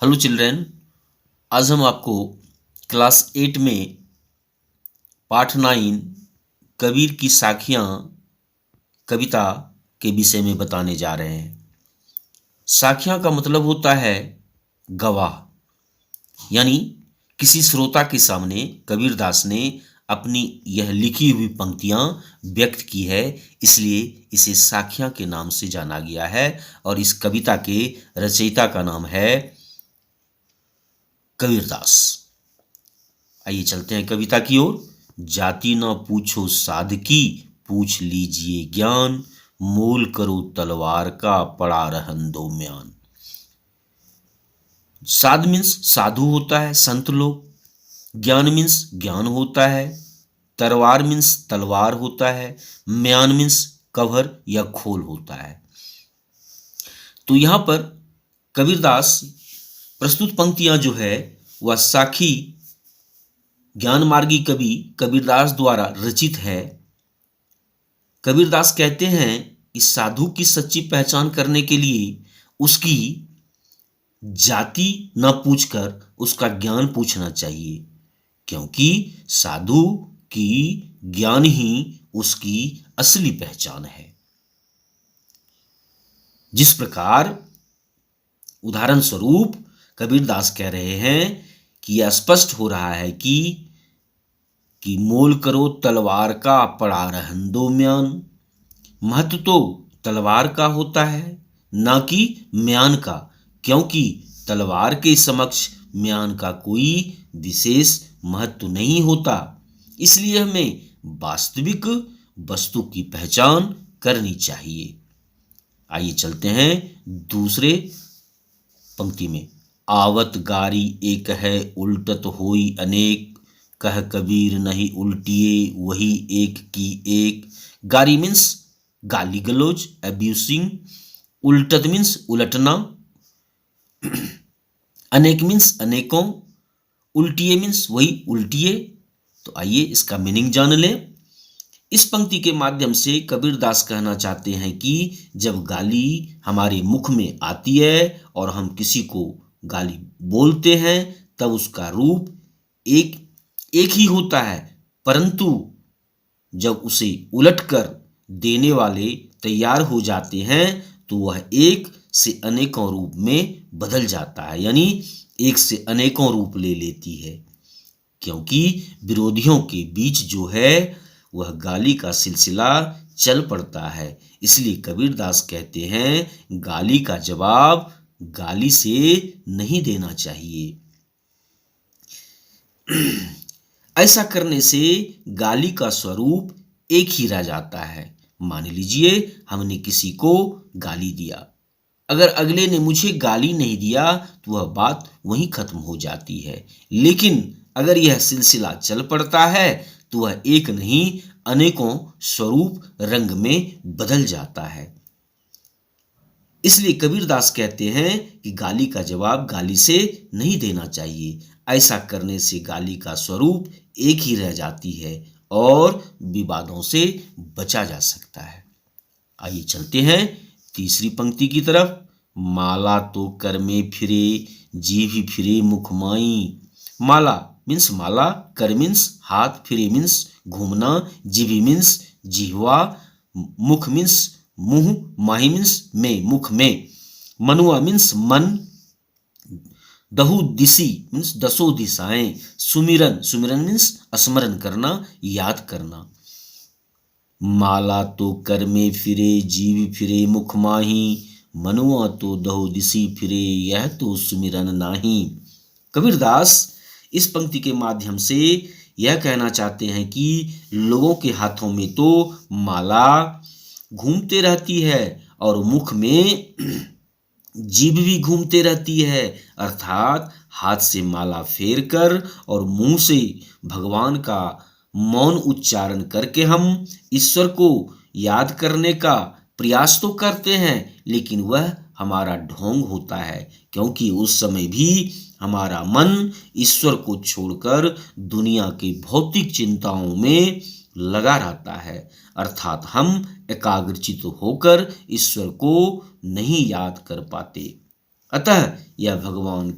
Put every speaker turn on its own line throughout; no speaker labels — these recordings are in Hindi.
Hello children. आज हम आपको क्लास 8 में पाठ 9 कबीर की साखियाँ कविता के विषय में बताने जा रहे हैं। साखियाँ का मतलब होता है गवाह, यानी किसी श्रोता के सामने कबीरदास ने अपनी यह लिखी हुई पंक्तियाँ व्यक्त की है, इसलिए इसे साखियाँ के नाम से जाना गया है। और इस कविता के रचयिता का नाम है कबीरदास। आइए चलते हैं कविता की ओर। जाति न पूछो साधकी, पूछ लीजिए ज्ञान, मोल करो तलवार का, पड़ा रहन दो म्यान। साध मीन्स साधु होता है, संत लोग। ज्ञान मीन्स ज्ञान होता है। तलवार मीन्स तलवार होता है। म्यान मीन्स कवर या खोल होता है। तो यहां पर कबीरदास प्रस्तुत पंक्तियां जो है वह साखी ज्ञान मार्गी कवि कबीरदास द्वारा रचित है। कबीरदास कहते हैं इस साधु की सच्ची पहचान करने के लिए उसकी जाति न पूछकर उसका ज्ञान पूछना चाहिए, क्योंकि साधु की ज्ञान ही उसकी असली पहचान है। जिस प्रकार उदाहरण स्वरूप कबीरदास कह रहे हैं कि यह स्पष्ट हो रहा है कि मोल करो तलवार का, पड़ा रहन दो म्यान। महत्व तो तलवार का होता है, ना कि म्यान का, क्योंकि तलवार के समक्ष म्यान का कोई विशेष महत्व नहीं होता। इसलिए हमें वास्तविक वस्तु की पहचान करनी चाहिए। आइए चलते हैं दूसरे पंक्ति में। आवत गारी एक है, उल्टत होई अनेक, कह कबीर नहीं उल्टिए, वही एक की एक। गारी मीन्स गाली गलौज, अब्यूसिंग। उल्टत मीन्स उलटना। अनेक मीन्स अनेकों। उल्टिए मीन्स वही उल्टिए। तो आइए इसका मीनिंग जान लें। इस पंक्ति के माध्यम से कबीरदास कहना चाहते हैं कि जब गाली हमारे मुख में आती है और हम किसी को गाली बोलते हैं तब उसका रूप एक ही होता है, परंतु जब उसे उलटकर देने वाले तैयार हो जाते हैं तो वह एक से अनेकों रूप में बदल जाता है, यानी एक से अनेकों रूप ले लेती है। क्योंकि विरोधियों के बीच जो है वह गाली का सिलसिला चल पड़ता है, इसलिए कबीरदास कहते हैं गाली का जवाब गाली से नहीं देना चाहिए। ऐसा करने से गाली का स्वरूप एक ही रह जाता है। मान लीजिए हमने किसी को गाली दिया, अगर अगले ने मुझे गाली नहीं दिया तो वह बात वहीं खत्म हो जाती है। लेकिन अगर यह सिलसिला चल पड़ता है तो वह एक नहीं अनेकों स्वरूप रंग में बदल जाता है। इसलिए कबीरदास कहते हैं कि गाली का जवाब गाली से नहीं देना चाहिए। ऐसा करने से गाली का स्वरूप एक ही रह जाती है और विवादों से बचा जा सकता है। आइए चलते हैं तीसरी पंक्ति की तरफ। माला तो कर में फिरे, जीभ फिरे मुख माई। माला मीन्स माला, कर मीन्स हाथ, फिरे मीन्स घूमना, जीभी मीन्स जिह्वा, मुख मीन्स मुंह, माही मीन्स में, मुख में। मनुआ मीन्स मन, दहु दिशी मीन्स दसों दिशाएं। सुमिरन, सुमिरन मीन्स स्मरण करना, याद करना। माला तो कर में फिरे, जीव फिरे मुख माही, मनुआ तो दहु दिशी फिरे, यह तो सुमिरन नाही। कबीरदास इस पंक्ति के माध्यम से यह कहना चाहते हैं कि लोगों के हाथों में तो माला घूमते रहती है और मुख में जीभ भी घूमते रहती है, अर्थात हाथ से माला फेर कर और मुंह से भगवान का मौन उच्चारण करके हम ईश्वर को याद करने का प्रयास तो करते हैं, लेकिन वह हमारा ढोंग होता है, क्योंकि उस समय भी हमारा मन ईश्वर को छोड़कर दुनिया की भौतिक चिंताओं में लगा रहता है, अर्थात हम एकाग्रचित होकर ईश्वर को नहीं याद कर पाते। अतः यह भगवान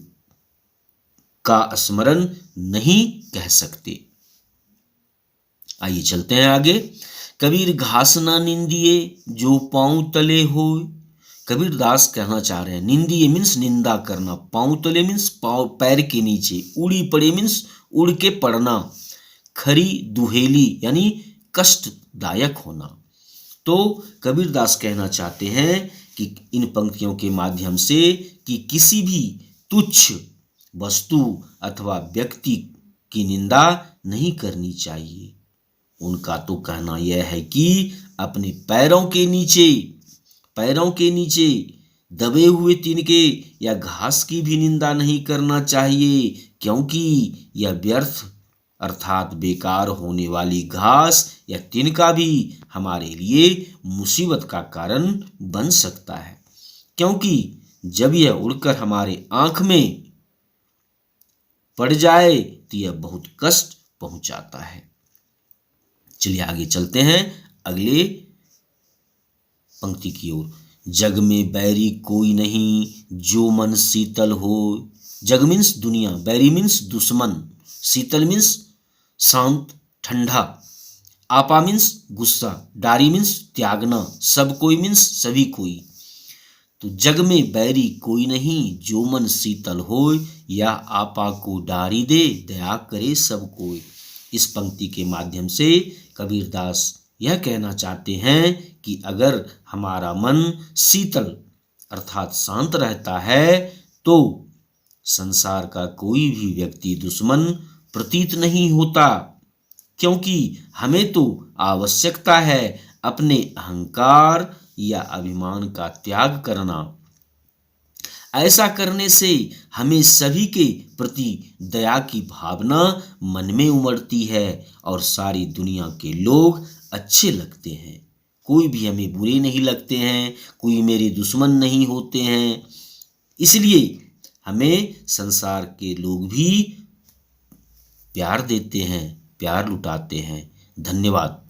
का स्मरण नहीं कह सकते। आइए चलते हैं आगे। कबीर घास ना निंदिए जो पांव तले हो। कबीर दास कहना चाह रहे हैं, निंदिए मीन्स निंदा करना, पांव तले मीन्स पांव पैर के नीचे, उड़ी पड़े मीन्स उड़ के पड़ना, खरी दुहेली यानी कष्टदायक होना। तो कबीर दास कहना चाहते हैं कि इन पंक्तियों के माध्यम से कि किसी भी तुच्छ वस्तु अथवा व्यक्ति की निंदा नहीं करनी चाहिए। उनका तो कहना यह है कि अपने पैरों के नीचे दबे हुए तिनके या घास की भी निंदा नहीं करना चाहिए, क्योंकि यह व्यर्थ अर्थात बेकार होने वाली घास या तिनका भी हमारे लिए मुसीबत का कारण बन सकता है, क्योंकि जब यह उड़कर हमारे आंख में पड़ जाए तो यह बहुत कष्ट पहुंचाता है। चलिए आगे चलते हैं अगले पंक्ति की ओर। जग में बैरी कोई नहीं जो मन शीतल हो। जग मीन्स दुनिया, बैरी मीन्स दुश्मन, शीतल मीन्स शांत ठंडा, आपा मीन्स गुस्सा, डारी मीन्स त्यागना, सब कोई मीन्स सभी कोई। तो जग में बैरी कोई नहीं जो मन शीतल हो, या आपा को डारी दे दया करे सब कोई। इस पंक्ति के माध्यम से कबीर दास यह कहना चाहते हैं कि अगर हमारा मन शीतल अर्थात शांत रहता है तो संसार का कोई भी व्यक्ति दुश्मन प्रतीत नहीं होता, क्योंकि हमें तो आवश्यकता है अपने अहंकार या अभिमान का त्याग करना। ऐसा करने से हमें सभी के प्रति दया की भावना मन में उमड़ती है और सारी दुनिया के लोग अच्छे लगते हैं। कोई भी हमें बुरे नहीं लगते हैं, कोई मेरे दुश्मन नहीं होते हैं। इसलिए हमें संसार के लोग भी प्यार देते हैं, प्यार लुटाते हैं। धन्यवाद।